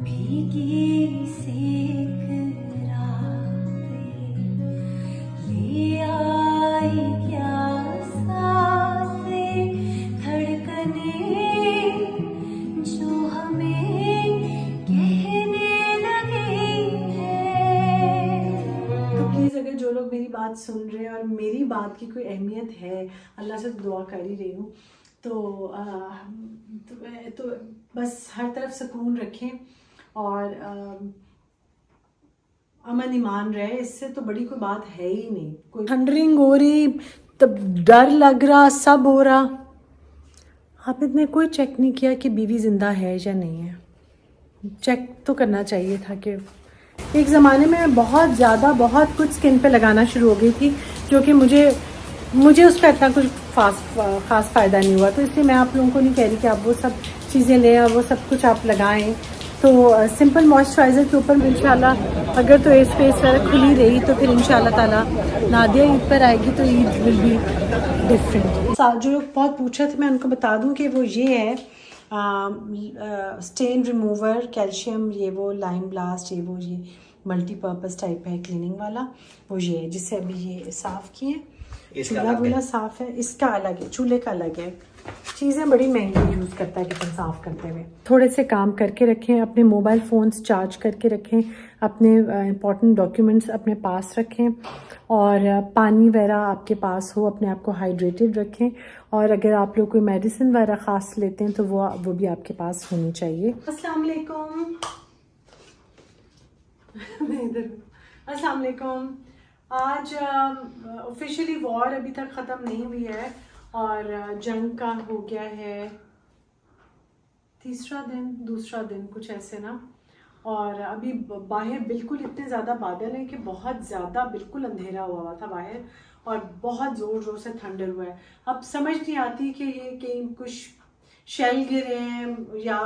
भीगी सी रात ले आई क्या साथे धड़कने जो हमें कहने लगी है। तो प्लीज़ अगर जो लोग मेरी बात सुन रहे हैं और मेरी बात की कोई अहमियत है, अल्लाह से दुआ कर ही रही हूँ, तो बस हर तरफ सुकून रखें और अमन ईमान रहे। इससे तो बड़ी कोई बात है ही नहीं। कोई थंडरिंग हो रही, तब डर लग रहा, सब हो रहा। हामिद ने कोई चेक नहीं किया कि बीवी जिंदा है या नहीं है। चेक तो करना चाहिए था। कि एक ज़माने में बहुत कुछ स्किन पे लगाना शुरू हो गई थी, जो कि मुझे उसका इतना कुछ ख़ास फ़ायदा नहीं हुआ। तो इसलिए मैं आप लोगों को नहीं कह रही कि आप वो सब चीज़ें लें और वो सब कुछ आप लगाएं। तो सिंपल मॉइस्चराइज़र के ऊपर इंशाल्लाह अगर तो एयर स्पेस वगैरह खुली रही तो फिर इंशाल्लाह ताला नादिया ईद पर आएगी तो ईद विल बी डिफरेंट। जो लोग बहुत पूछ रहे थे, मैं उनको बता दूं कि वो ये है स्टेन रिमूवर कैल्शियम, ये वो लाइम ब्लास्ट, ये मल्टीपर्पज़ टाइप है क्लीनिंग वाला, वो ये है जिससे अभी ये साफ़ किए। चूल्हा वूल्हा साफ़ है, इसका अलग है, चूल्हे का अलग है। चीज़ें बड़ी महंगी यूज़ करता है किचन साफ़ करते हुए। थोड़े से काम करके रखें, अपने मोबाइल फ़ोन्स चार्ज करके रखें, अपने इंपॉर्टेंट डॉक्यूमेंट्स अपने पास रखें और पानी वगैरह आपके पास हो, अपने आप को हाइड्रेटेड रखें। और अगर आप लोग कोई मेडिसिन वगैरह ख़ास लेते हैं तो वो भी आपके पास होनी चाहिए। अस्सलाम वालेकुम। अस्सलाम वालेकुम। आज ऑफिशियली वॉर अभी तक ख़त्म नहीं हुई है और जंग का हो गया है दूसरा दिन कुछ ऐसे ना। और अभी बाहर बिल्कुल इतने ज़्यादा बादल हैं कि बहुत ज़्यादा बिल्कुल अंधेरा हुआ था बाहर और बहुत ज़ोर से थंडर हुआ है। अब समझ नहीं आती कि ये कहीं कुछ शेल गिरे हैं या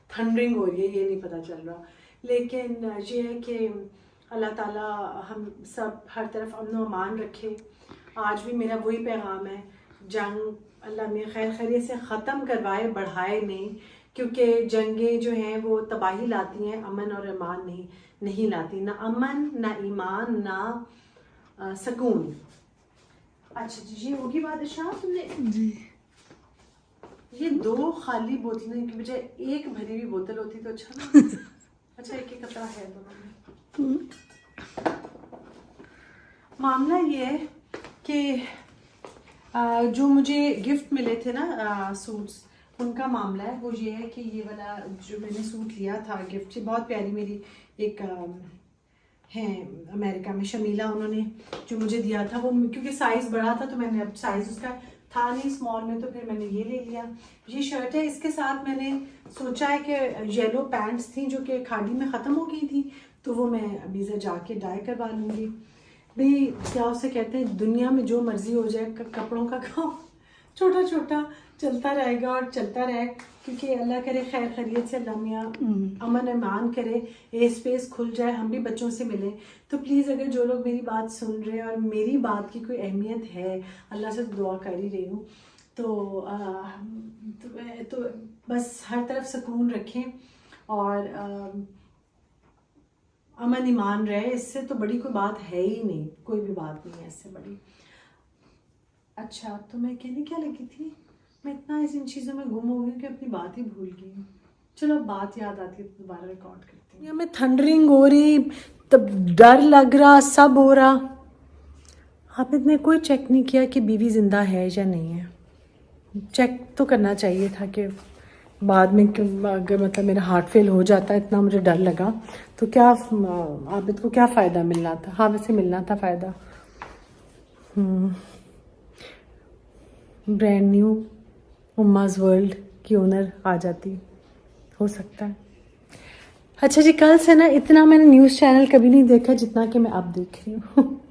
थंडरिंग हो रही है, ये नहीं पता चल रहा। लेकिन ये है कि अल्लाह ताला हम सब हर तरफ अमन व अमान रखे। आज भी मेरा वही पैगाम है, जंग अल्लाह में खैर खैरियत से ख़त्म करवाए, बढ़ाए नहीं। क्योंकि जंगें जो हैं वो तबाही लाती हैं, अमन और ईमान नहीं लाती। ना अमन, ना ईमान, ना सुकून। अच्छा जी, ये होगी बादशाह तुमने जी। ये 2 खाली बोतलें की बजाय एक भरी हुई बोतल होती तो अच्छा ना। अच्छा, एक कतरा है दोनों में। मामला ये है कि जो मुझे गिफ्ट मिले थे ना सूट्स, उनका मामला है। वो ये है कि ये वाला जो मैंने सूट लिया था गिफ्ट से, बहुत प्यारी मेरी एक हैं अमेरिका में शमीला, उन्होंने जो मुझे दिया था वो, क्योंकि साइज़ बड़ा था तो मैंने, अब साइज़ उसका था नहीं स्मॉल में, तो फिर मैंने ये ले लिया। ये शर्ट है, इसके साथ मैंने सोचा है कि येलो पैंट्स थी जो कि खाड़ी में ख़त्म हो गई थी, तो वो मैं अभी से जाके डाई करवा लूँगी। भाई क्या उसे कहते हैं, दुनिया में जो मर्जी हो जाए, कपड़ों का काम छोटा छोटा चलता रहेगा और चलता रहे। क्योंकि अल्लाह करे खैर खैरियत से अल्लाह मियाँ अमन ईमान करे, एयर स्पेस खुल जाए, हम भी बच्चों से मिलें। तो प्लीज़ अगर जो लोग मेरी बात सुन रहे हैं और मेरी बात की कोई अहमियत है, अल्लाह से दुआ कर ही रही हूँ, तो बस हर तरफ सुकून रखें और अमन ईमान रहे। इससे तो बड़ी कोई बात है ही नहीं, कोई भी बात नहीं है इससे बड़ी। अच्छा, तो मैं कहने क्या लगी थी, मैं इतना इन चीज़ों में गुम हो गई कि अपनी बात ही भूल गई हूँ। चलो बात याद आती है तो दोबारा रिकॉर्ड करती हूँ। मैं थंडरिंग हो रही, तब डर लग रहा, सब हो रहा। हामिद ने कोई चेक नहीं किया कि बीवी जिंदा है या नहीं है। चेक तो करना चाहिए था कि बाद में अगर मतलब मेरा हार्ट फेल हो जाता, इतना मुझे डर लगा तो क्या आबिद को क्या फ़ायदा मिलना था। हाँ वैसे मिलना था फ़ायदा। ब्रांड न्यू उम्माज़ वर्ल्ड की ओनर आ जाती, हो सकता है। अच्छा जी, कल से ना इतना मैंने न्यूज़ चैनल कभी नहीं देखा जितना कि मैं अब देख रही हूँ।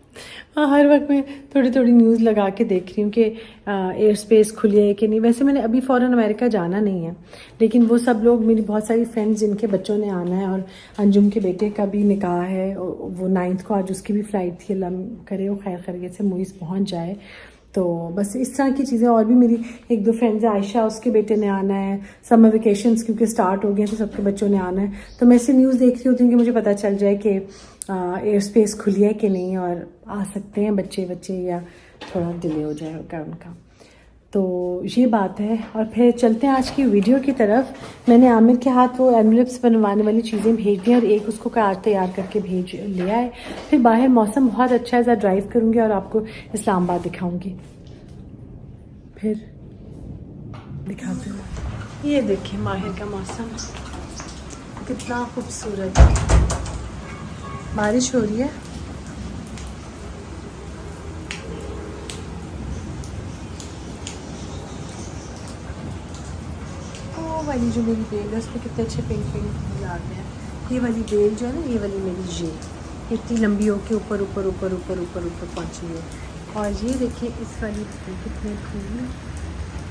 हर वक्त मैं थोड़ी न्यूज़ लगा के देख रही हूँ कि एयर स्पेस खुली है कि नहीं। वैसे मैंने अभी फ़ौरन अमेरिका जाना नहीं है, लेकिन वो सब लोग, मेरी बहुत सारी फ्रेंड्स जिनके बच्चों ने आना है, और अंजुम के बेटे का भी निकाह है, वो 9th को, आज उसकी भी फ़्लाइट थी। अल्लाह करे वो खैर खैरियत से मुइज़ पहुँच जाए तो बस इस तरह की चीज़ें। और भी मेरी एक दो फ्रेंड्स है, आयशा उसके बेटे ने आना है, समर वेकेशंस क्योंकि स्टार्ट हो गए तो सबके बच्चों ने आना है। तो मैं ऐसे न्यूज़ देख रही होती हूँ कि मुझे पता चल जाए कि एयर स्पेस खुली है कि नहीं और आ सकते हैं बच्चे या थोड़ा डिले हो जाएगा उनका। तो ये बात है। और फिर चलते हैं आज की वीडियो की तरफ। मैंने आमिर के हाथ वो एनवलप्स बनवाने वाली चीज़ें भेज दी और एक उसको कार्ड तैयार करके भेज लिया है। फिर बाहर मौसम बहुत अच्छा है, ज़रा ड्राइव करूँगी और आपको इस्लामाबाद दिखाऊँगी। फिर दिखाती हूँ। ये देखिए माहिर का मौसम कितना खूबसूरत है, बारिश हो रही है। वाली जो मेरी बेल है उस पर कितने अच्छे पिंक फूल आ गए हैं। ये वाली बेल जो है ना, ये वाली मेरी ये इतनी लंबी होके ऊपर ऊपर ऊपर ऊपर ऊपर ऊपर पहुँची है। और ये देखिए इस वाली फूल कितने फूल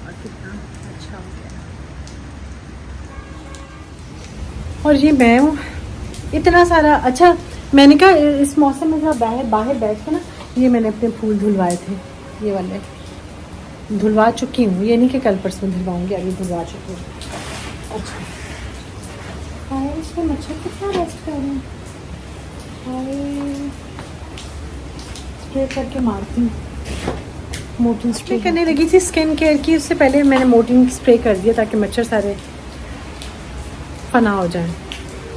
और कितना अच्छा हो गया। और ये मैं हूँ इतना सारा। अच्छा मैंने कहा इस मौसम में जरा बाहर बैठ के ना, ये मैंने अपने फूल धुलवाए थे, ये वाले धुलवा चुकी हूँ। ये नहीं कि कल परसों धुलवाऊँगी, अभी धुलवा चुकी हूँ। अच्छा हाय, इसमें मच्छर कितना रेस्ट कर रहे हैं। हाय स्प्रे करके मारती हूँ। मोर्टिन स्प्रे करने लगी थी स्किन केयर की, उससे पहले मैंने मोर्टिन स्प्रे कर दिया ताकि मच्छर सारे फना हो जाए।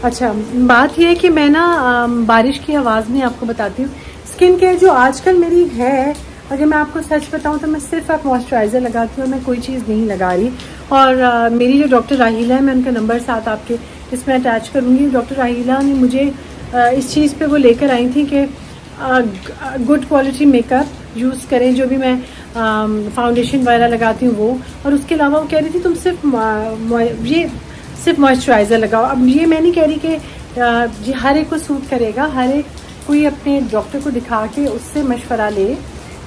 अच्छा बात यह है कि मैं ना बारिश की आवाज़ में आपको बताती हूँ। स्किन केयर जो आजकल मेरी है, अगर मैं आपको सच बताऊं तो मैं सिर्फ आप मॉइस्चराइज़र लगाती हूँ और मैं कोई चीज़ नहीं लगा रही। और मेरी जो डॉक्टर राहीला है, मैं उनका नंबर साथ आपके इसमें अटैच करूँगी। डॉक्टर राहीला ने मुझे इस चीज़ पे वो लेकर आई थी कि गुड क्वालिटी मेकअप यूज़ करें, जो भी मैं फाउंडेशन वगैरह लगाती हूँ वो। और उसके अलावा वो कह रही थी तुम सिर्फ मॉइस्चराइज़र लगाओ। अब ये मैं नहीं कह रही कि ये हर एक को सूट करेगा, हर एक कोई अपने डॉक्टर को दिखा के उससे मशवरा ले।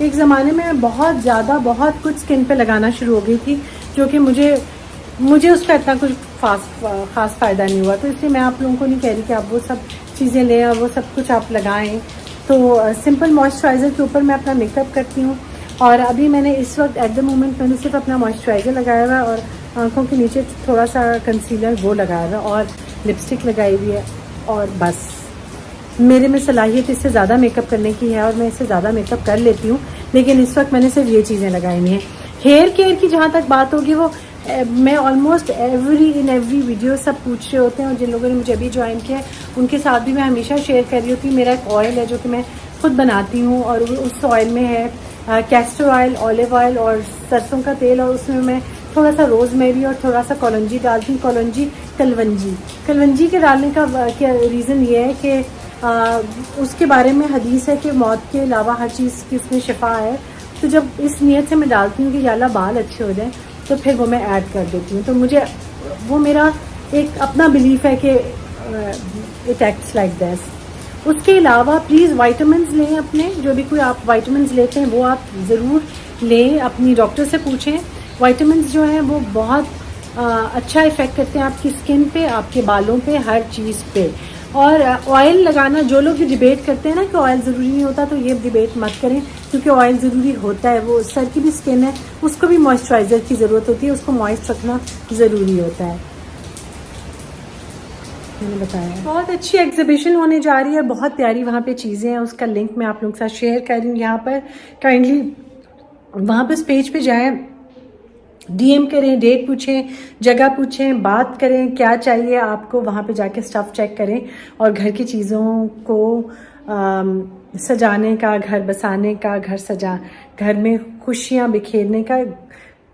एक ज़माने में बहुत कुछ स्किन पे लगाना शुरू हो गई थी, जो कि मुझे उसका इतना कुछ ख़ास फ़ायदा नहीं हुआ। तो इसलिए मैं आप लोगों को नहीं कह रही कि आप वो सब चीज़ें लें और वो सब कुछ आप लगाएं। तो सिंपल मॉइस्चराइज़र के ऊपर मैं अपना मेकअप करती हूँ। और अभी मैंने इस वक्त एट द मोमेंट मैंने सिर्फ अपना मॉइस्चराइज़र लगाया हुआ है और आँखों के नीचे थोड़ा सा कंसीलर वो लगाया हुआ है और लिपस्टिक लगाई हुई है। और बस मेरे में सलाहियत इससे ज़्यादा मेकअप करने की है और मैं इससे ज़्यादा मेकअप कर लेती हूँ, लेकिन इस वक्त मैंने सिर्फ ये चीज़ें लगाई हुई हैं। हेयर केयर की जहाँ तक बात होगी, वो मैं ऑलमोस्ट एवरी वीडियो सब पूछ रहे होते हैं। और जिन लोगों ने मुझे अभी ज्वाइन किया है उनके साथ भी मैं हमेशा शेयर कर रही होती हूँ। मेरा एक ऑयल है जो कि मैं खुद बनाती हूँ और उस ऑयल में है कैस्टर ऑयल, ऑलिव ऑयल और सरसों का तेल। और उसमें मैं थोड़ा सा रोज़मेरी और थोड़ा सा कलौंजी डालती हूँ। कलवंजी के डालने का रीज़न ये है कि उसके बारे में हदीस है कि मौत के अलावा हर चीज़ की उसमें शिफा है। तो जब इस नियत से मैं डालती हूँ कि या अल्लाह बाल अच्छे हो जाए, तो फिर वो मैं ऐड कर देती हूँ। तो मुझे वो मेरा एक अपना बिलीफ है कि इट एक्ट्स लाइक दिस। उसके अलावा प्लीज़ वाइटामिन लें अपने, जो भी कोई आप वाइटामिन लेते हैं वो आप ज़रूर लें, अपनी डॉक्टर से पूछें। वाइटामिन जो हैं वो बहुत अच्छा इफ़ेक्ट करते हैं आपकी स्किन पे, आपके बालों पे, हर चीज़ पे। और ऑयल लगाना, जो लोग भी डिबेट करते हैं ना कि ऑयल ज़रूरी नहीं होता, तो ये डिबेट मत करें, क्योंकि ऑयल ज़रूरी होता है। वो सर की भी स्किन है, उसको भी मॉइस्चराइज़र की ज़रूरत होती है, उसको मॉइस्ट रखना ज़रूरी होता है। मैंने बताया बहुत अच्छी एग्जीबिशन होने जा रही है, बहुत प्यारी वहाँ पे चीज़ें हैं। उसका लिंक मैं आप लोगों के साथ शेयर कर रही हूँ यहाँ पर। काइंडली वहाँ पर इस पेज पे जाएं, DM करें, डेट पूछें, जगह पूछें, बात करें, क्या चाहिए आपको, वहाँ पे जाके स्टफ़ चेक करें। और घर की चीज़ों को सजाने का, घर बसाने का, घर में खुशियाँ बिखेरने का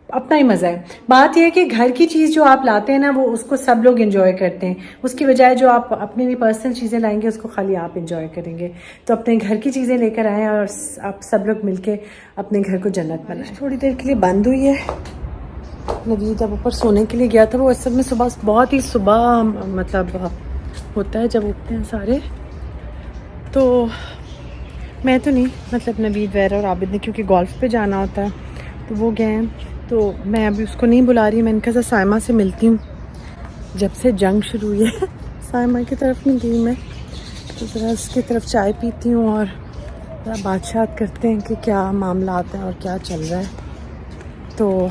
अपना ही मज़ा है। बात यह है कि घर की चीज़ जो आप लाते हैं ना, वो उसको सब लोग एंजॉय करते हैं, उसकी बजाय जो आप अपने लिए पर्सनल चीज़ें लाएंगे उसको खाली आप एंजॉय करेंगे। तो अपने घर की चीज़ें लेकर आएँ और आप सब लोग मिलके अपने घर को जन्नत बनाएं। थोड़ी देर के लिए बंद हुई है। नवीद जब ऊपर सोने के लिए गया था, वो असल में सुबह बहुत ही सुबह मतलब होता है जब उठते हैं सारे। तो मैं तो नहीं, मतलब नवीद वैर और आबिद ने, क्योंकि गोल्फ पे जाना होता है तो वो गए हैं, तो मैं अभी उसको नहीं बुला रही। मैंने कहा साइमा से मिलती हूँ, जब से जंग शुरू हुई है साइमा की तरफ नहीं गई मैं, तो ज़रा उसकी तरफ चाय पीती हूँ और बातचीत करते हैं कि क्या मामला आते हैं और क्या चल रहा है। तो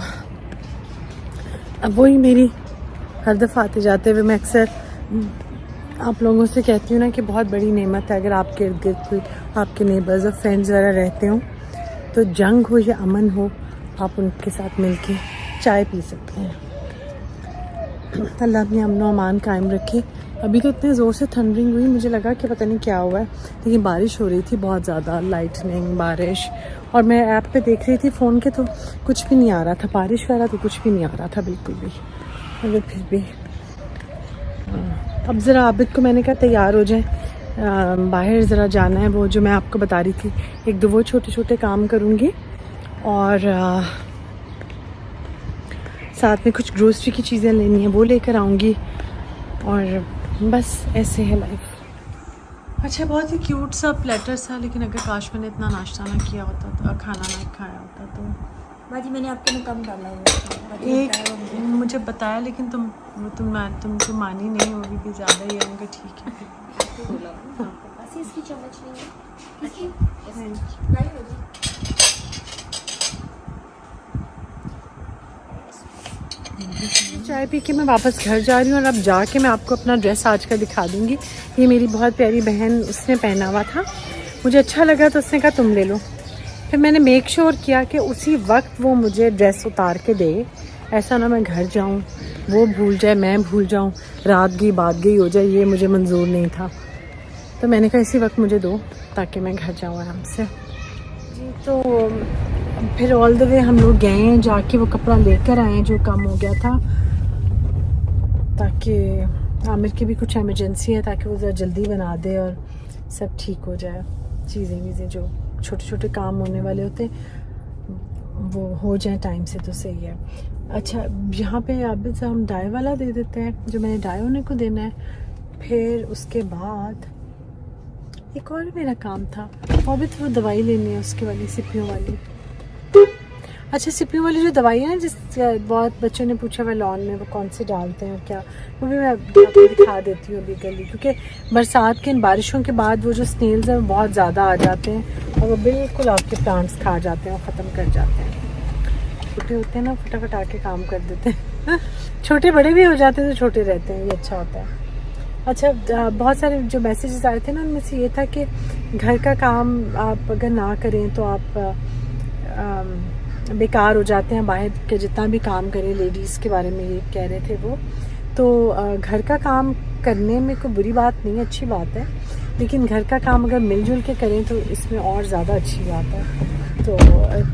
अब वही मेरी हर दफ़ा आते जाते हुए मैं अक्सर आप लोगों से कहती हूँ ना कि बहुत बड़ी नेमत है अगर आपके इर्द गिर्द कोई आपके नेबर्स और फ्रेंड्स वगैरह रहते हो, तो जंग हो या अमन हो आप उनके साथ मिलके चाय पी सकते हैं। अल्लाह अपनी अमन और अमान कायम रखे। अभी तो इतने ज़ोर से थंडरिंग हुई, मुझे लगा कि पता नहीं क्या हुआ है, लेकिन बारिश हो रही थी बहुत ज़्यादा, लाइटनिंग बारिश। और मैं ऐप पे देख रही थी फ़ोन के तो कुछ भी नहीं आ रहा था, बारिश वाला तो कुछ भी नहीं आ रहा था बिल्कुल भी। मगर फिर भी अब ज़रा आबिद को मैंने कहा तैयार हो जाए, बाहर ज़रा जाना है। वो जो मैं आपको बता रही थी एक दो वो छोटे छोटे काम करूँगी और साथ में कुछ ग्रोसरी की चीज़ें लेनी है वो लेकर आऊँगी और बस ऐसे है लाइफ। अच्छा बहुत ही क्यूट सा प्लेटर था, लेकिन अगर काश मैंने इतना नाश्ता ना किया होता तो खाना ना खाया होता तो। बाजी मैंने आपके में कम डाला हुआ एक मुझे बताया लेकिन तुम मानी नहीं, होगी भी ज़्यादा ही है। उनका ठीक है बस इसकी चम्मच नहीं है। चाय पी के मैं वापस घर जा रही हूँ और अब जाके मैं आपको अपना ड्रेस आज का दिखा दूँगी। ये मेरी बहुत प्यारी बहन उसने पहना हुआ था, मुझे अच्छा लगा तो उसने कहा तुम ले लो। फिर मैंने मेक श्योर किया कि उसी वक्त वो मुझे ड्रेस उतार के दे, ऐसा ना मैं घर जाऊँ वो भूल जाए मैं भूल जाऊँ, रात गई बात गई हो जाए, ये मुझे मंजूर नहीं था। तो मैंने कहा इसी वक्त मुझे दो ताकि मैं घर जाऊँ आराम से जी। तो फिर ऑल द वे हम लोग गए हैं, जाके वो कपड़ा लेकर आए जो कम हो गया था, ताकि आमिर की भी कुछ इमरजेंसी है ताकि वो ज़रा जल्दी बना दे और सब ठीक हो जाए। चीज़ें जो छोटे छोटे काम होने वाले होते वो हो जाए टाइम से तो सही है। अच्छा यहाँ पे आबिद से हम डाई वाला दे देते हैं जो मैंने डाई होने को देना है। फिर उसके बाद एक और मेरा काम था, आबिद वो दवाई लेनी है उसके वाली सिपियों वाली। अच्छा सिपियों वाली जो दवाई है ना, जिस बहुत बच्चों ने पूछा हुआ लॉन में वो कौन से डालते हैं और क्या, वो भी मैं आपको दिखा देती हूँ अभी गली, क्योंकि बरसात के इन बारिशों के बाद वो जो स्नेल्स हैं वो बहुत ज़्यादा आ जाते हैं और वो बिल्कुल आपके प्लांट्स खा जाते हैं और ख़त्म कर जाते हैं। छोटे होते हैं ना फटाफट आके काम कर देते हैं छोटे बड़े भी हो जाते हैं तो छोटे रहते हैं, ये अच्छा होता है। अच्छा बहुत सारे जो मैसेजेस आए थे ना उनमें से ये था कि घर का काम आप अगर ना करें तो आप बेकार हो जाते हैं, बाहर के जितना भी काम करें लेडीज़ के बारे में ये कह रहे थे वो। तो घर का काम करने में कोई बुरी बात नहीं, अच्छी बात है, लेकिन घर का काम अगर मिलजुल के करें तो इसमें और ज़्यादा अच्छी बात है। तो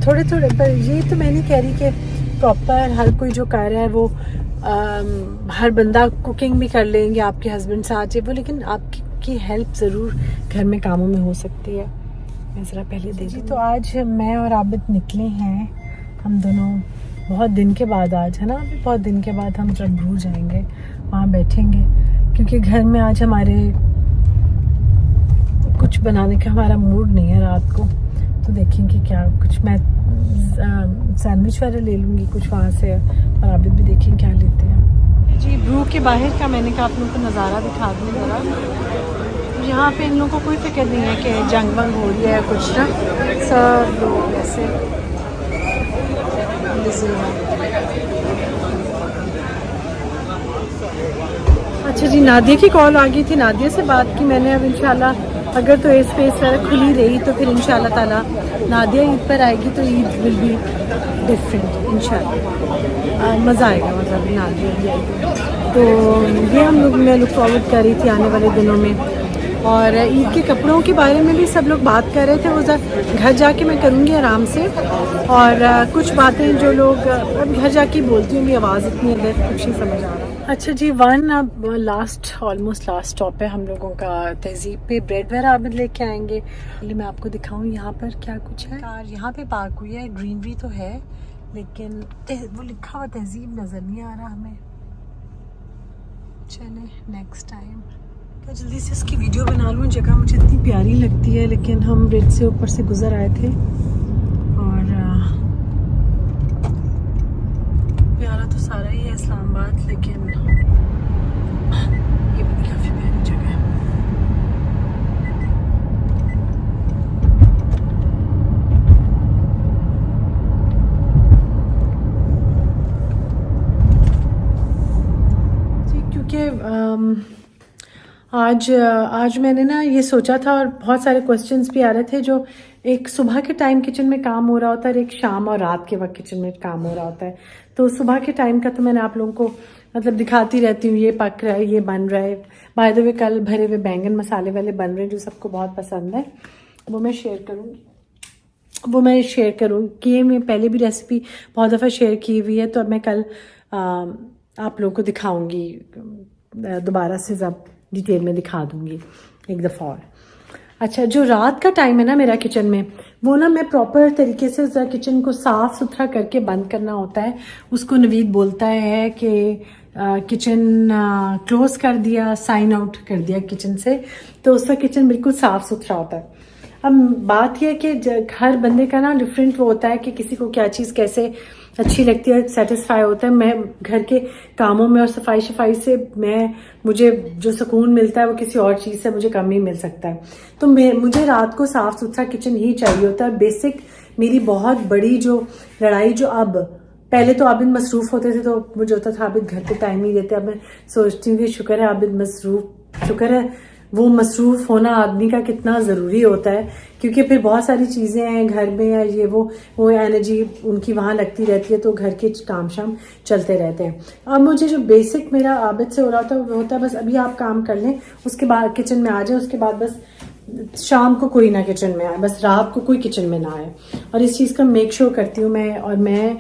थोड़े थोड़े पर ये तो मैं नहीं कह रही कि प्रॉपर हर कोई जो कर रहा है वो हर बंदा कुकिंग भी कर लेंगे आपके हस्बैंड से आज वो, लेकिन आपकी हेल्प ज़रूर घर में कामों में हो सकती है। मैं ज़रा पहले दे जी। तो आज मैं और आबिद निकले हैं, हम दोनों बहुत दिन के बाद, आज है ना अभी बहुत दिन के बाद हम जब भूल जाएंगे वहाँ बैठेंगे, क्योंकि घर में आज हमारे कुछ बनाने का हमारा मूड नहीं है रात को। तो देखेंगे क्या कुछ, मैं सैंडविच वगैरह ले लूँगी कुछ वहाँ से और आबिद भी देखेंगे क्या लेते हैं जी। ब्रू के बाहर का मैंने कहा आप लोगों को नज़ारा दिखा दूँ ज़रा। यहाँ पे इन लोगों को कोई फिक्र नहीं है कि जंग वंग हो रही है कुछ ना, सब लोग ऐसे बिजी हैं। अच्छा जी नादिया की कॉल आ गई थी, नादिया से बात की मैंने। अब इंशाल्लाह अगर तो एयर स्पेस वगैरह खुली रही तो फिर इंशाल्लाह ताला नादिया ईद पर आएगी तो ईद विल बी डिफरेंट इंशाल्लाह, मज़ा आएगा। मतलब नादिया भी आएगी तो ये हम लोग मैं लुक फॉरवर्ड कर रही थी आने वाले दिनों में। और ईद के कपड़ों के बारे में भी सब लोग बात कर रहे थे, वो घर जाके मैं करूँगी आराम से। और कुछ बातें जो लोग अब घर जाके बोलती हूँ, आवाज़ इतनी अगर कुछ नहीं समझ आ रहा। अच्छा जी अब ऑलमोस्ट लास्ट स्टॉप है हम लोगों का तहजीब पे। ब्रेड वगैरह अब लेके आएंगे, पहले मैं आपको दिखाऊँ यहाँ पर क्या कुछ है। कार यहाँ पे पार्क हुई है, ग्रीनरी तो है लेकिन वो लिखा हुआ तहजीब नज़र नहीं आ रहा हमें। चले नेक्स्ट टाइम तो जल्दी से इसकी वीडियो बना लूँ। जगह मुझे इतनी प्यारी लगती है, लेकिन हम ब्रिज से ऊपर से गुजर आए थे और प्यारा तो सारा ही है इस्लामाबाद, लेकिन ये भी काफ़ी प्यारी जगह है। आज मैंने ना ये सोचा था, और बहुत सारे क्वेश्चंस भी आ रहे थे, जो एक सुबह के टाइम किचन में काम हो रहा होता है और एक शाम और रात के वक्त किचन में काम हो रहा होता है। तो सुबह के टाइम का तो मैंने आप लोगों को मतलब दिखाती रहती हूँ, ये पक रहा है, ये बन रहा है। बाय द वे कल भरे हुए बैंगन मसाले वाले बन रहे हैं जो सबको बहुत पसंद है, वो मैं शेयर करूँगी। ये मैं पहले भी रेसिपी बहुत दफ़ा शेयर की हुई है, तो अब मैं कल आप लोगों को दिखाऊंगी दोबारा से, जब डिटेल में दिखा दूंगी एक दफ़ा और। अच्छा, जो रात का टाइम है ना मेरा किचन में, वो ना मैं प्रॉपर तरीके से उस किचन को साफ़ सुथरा करके बंद करना होता है। उसको नवीद बोलता है कि किचन क्लोज़ कर दिया, साइन आउट कर दिया किचन से, तो उसका किचन बिल्कुल साफ़ सुथरा होता है। अब बात यह है कि हर बंदे का ना डिफरेंट वो होता है कि किसी को क्या चीज़ कैसे अच्छी लगती है, सेटिस्फाई होता है। मैं घर के कामों में और सफाई से मुझे जो सुकून मिलता है वो किसी और चीज़ से मुझे कम ही मिल सकता है। तो मुझे रात को साफ़ सुथरा किचन ही चाहिए होता है। बेसिक मेरी बहुत बड़ी जो लड़ाई, जो अब पहले तो आबिद मसरूफ़ होते थे तो मुझे होता था आबिद घर पे टाइम नहीं देते। अब मैं सोचती हूँ कि शुक्र है आबिद मसरूफ़, शुक्र है वो मसरूफ़ होना आदमी का कितना ज़रूरी होता है, क्योंकि फिर बहुत सारी चीज़ें हैं घर में या ये वो एनर्जी उनकी वहाँ लगती रहती है, तो घर के काम शाम चलते रहते हैं। अब मुझे जो बेसिक मेरा आबिद से हो रहा था वो होता है बस अभी आप काम कर लें, उसके बाद किचन में आ जाए, उसके बाद बस शाम को कोई ना किचन में आए, बस रात को कोई किचन में ना आए। और इस चीज़ का मेक श्योर करती हूँ मैं। और मैं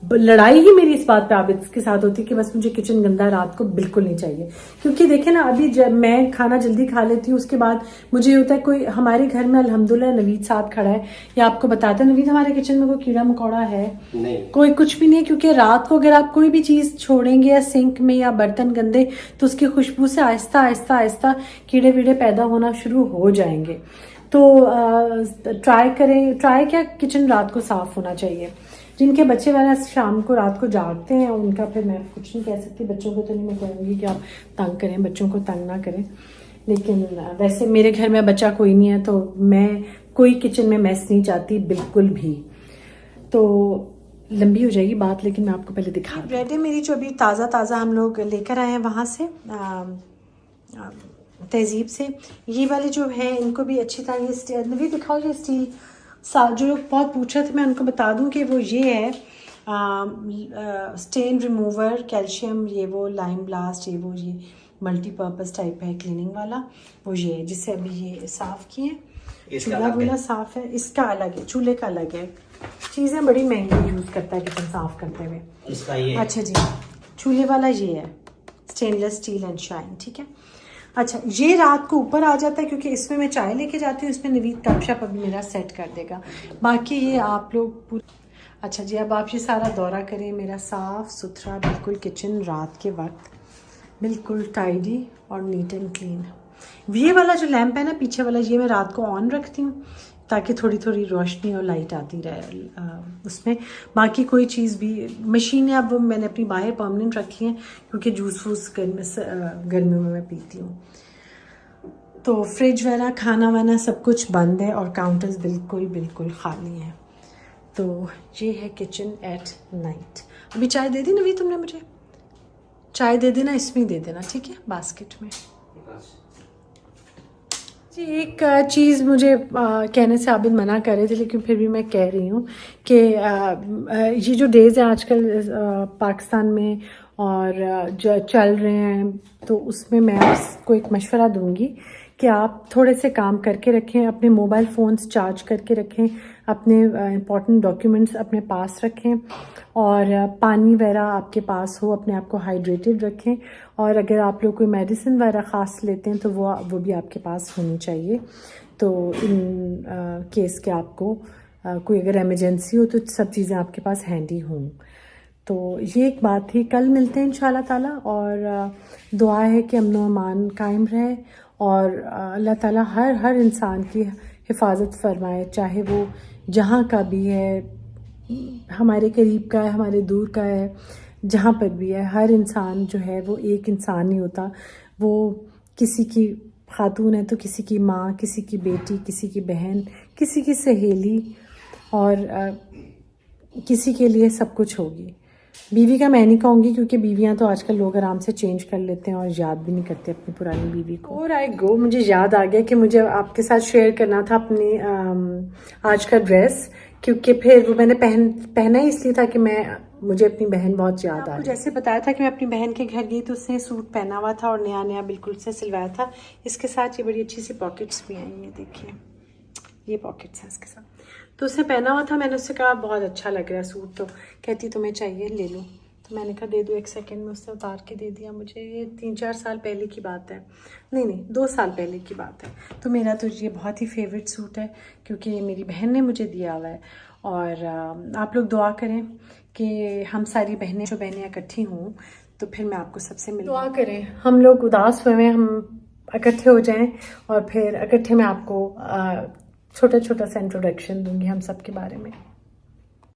लड़ाई ही मेरी इस बात पे आबिद के साथ होती है कि बस मुझे किचन गंदा रात को बिल्कुल नहीं चाहिए। क्योंकि देखे ना, अभी जब मैं खाना जल्दी खा लेती हूँ, उसके बाद मुझे होता है कोई हमारे घर में अल्हम्दुलिल्लाह नवीद साथ खड़ा है, या आपको बताते हैं नवीद हमारे किचन में कोई कीड़ा मकोड़ा है नहीं, कोई कुछ भी नहीं है। क्योंकि रात को अगर आप कोई भी चीज़ छोड़ेंगे या सिंक में या बर्तन गंदे, तो उसकी खुशबू से आहिस्ता आहिस्ता आहिस्ता कीड़े वीड़े पैदा होना शुरू हो जाएंगे। तो ट्राई क्या, किचन रात को साफ होना चाहिए। जिनके बच्चे वाला शाम को रात को जागते हैं उनका फिर मैं कुछ नहीं कह सकती, बच्चों को तो नहीं मैं कहूँगी कि आप तंग करें, बच्चों को तंग ना करें। लेकिन वैसे मेरे घर में बच्चा कोई नहीं है, तो मैं कोई किचन में मैस नहीं चाहती बिल्कुल भी। तो लंबी हो जाएगी बात, लेकिन मैं आपको पहले दिखा। ब्रेड है मेरी जो अभी ताज़ा हम लोग लेकर आए हैं वहाँ से, तहजीब से। ये वाले जो है इनको भी अच्छी तरह ये नवी दिखाओ, ये स्टील जो लोग बहुत पूछ रहे थे, मैं उनको बता दूं कि वो ये है स्टेन रिमूवर, कैल्शियम, ये वो लाइम ब्लास्ट, ये मल्टीपर्पज़ टाइप है क्लीनिंग वाला, वो ये है जिससे अभी ये साफ़ किए। चूल्हा वूल्हा साफ़ है, इसका अलग है, चूल्हे का अलग है। चीज़ें बड़ी महंगी यूज़ करता है किचन साफ़ करते हुए। इसका ये अच्छा जी, चूल्हे वाला ये है स्टेनलेस स्टील एंड शाइन, ठीक है। अच्छा, ये रात को ऊपर आ जाता है क्योंकि इसमें मैं चाय लेके जाती हूँ, इसमें नवीद कपशप अभी मेरा सेट कर देगा। बाकी ये आप लोग अच्छा जी, अब आप ये सारा दौरा करें मेरा साफ़ सुथरा बिल्कुल किचन रात के वक्त बिल्कुल टाइडी और नीट एंड क्लीन। ये वाला जो लैंप है ना पीछे वाला, ये मैं रात को ऑन रखती हूँ ताकि थोड़ी थोड़ी रोशनी और लाइट आती रहे उसमें। बाकी कोई चीज़ भी, मशीनें अब मैंने अपनी बाहर परमानेंट रखी हैं क्योंकि जूस वूस गर्मियों में मैं पीती हूँ। तो फ्रिज वगैरह खाना वाना सब कुछ बंद है और काउंटर्स बिल्कुल खाली हैं। तो ये है किचन एट नाइट। अभी चाय दे दी नवी तुमने मुझे? चाय दे देना, इसमें दे देना, ठीक है, बास्केट में। जी, एक चीज़ मुझे कहने से आबिद मना कर रहे थे, लेकिन फिर भी मैं कह रही हूँ कि ये जो डेज़ हैं आजकल पाकिस्तान में और जो चल रहे हैं, तो उसमें मैं आपको एक मशवरा दूंगी कि आप थोड़े से काम करके रखें, अपने मोबाइल फ़ोन्स चार्ज करके रखें, अपने इम्पॉर्टेंट डॉक्यूमेंट्स अपने पास रखें, और पानी वगैरह आपके पास हो, अपने आप को हाइड्रेटेड रखें। और अगर आप लोग कोई मेडिसिन वगैरह ख़ास लेते हैं तो वो भी आपके पास होनी चाहिए। तो इन केस के आपको कोई अगर इमरजेंसी हो तो सब चीज़ें आपके पास हैंडी हों। तो ये एक बात थी। कल मिलते हैं इंशाल्लाह ताला, और दुआ है कि अमन व अमान कायम रहे और अल्लाह ताला हर इंसान की हिफाजत फरमाए, चाहे वो जहाँ का भी है, हमारे करीब का है, हमारे दूर का है, जहाँ पर भी है। हर इंसान जो है वो एक इंसान नहीं होता, वो किसी की खातून है तो किसी की माँ, किसी की बेटी, किसी की बहन, किसी की सहेली, और किसी के लिए सब कुछ होगी। बीवी का मैं नहीं कहूँगी, क्योंकि बीवियाँ तो आजकल लोग आराम से चेंज कर लेते हैं और याद भी नहीं करते अपनी पुरानी बीवी को। और आई गो, मुझे याद आ गया कि मुझे आपके साथ शेयर करना था अपनी आज का ड्रेस, क्योंकि फिर वो मैंने पहना ही इसलिए था कि मुझे अपनी बहन बहुत याद आ रही। जैसे बताया था कि मैं अपनी बहन के घर गई तो उसने सूट पहना हुआ था और नया नया बिल्कुल से सिलवाया था। इसके साथ ये बड़ी अच्छी सी पॉकेट्स भी आई हैं, देखिए ये पॉकेट्स हैं इसके साथ। तो उसने पहना हुआ था, मैंने उससे कहा बहुत अच्छा लग रहा है सूट, तो कहती तुम्हें चाहिए ले लो। तो मैंने कहा दे दो, 1 सेकंड में उसने उतार के दे दिया मुझे। ये 3-4 साल पहले की बात है, नहीं 2 साल पहले की बात है। तो मेरा तो ये बहुत ही फेवरेट सूट है, क्योंकि ये मेरी बहन ने मुझे दिया हुआ है। और आप लोग दुआ करें कि हम सारी बहनें जो बहनें इकट्ठी हों, तो फिर मैं आपको सबसे मिल दुआ करें। हम लोग उदास हुए हैं, हम इकट्ठे हो जाएं और फिर इकट्ठे मैं आपको छोटा छोटा सा इंट्रोडक्शन दूंगी हम सब के बारे में।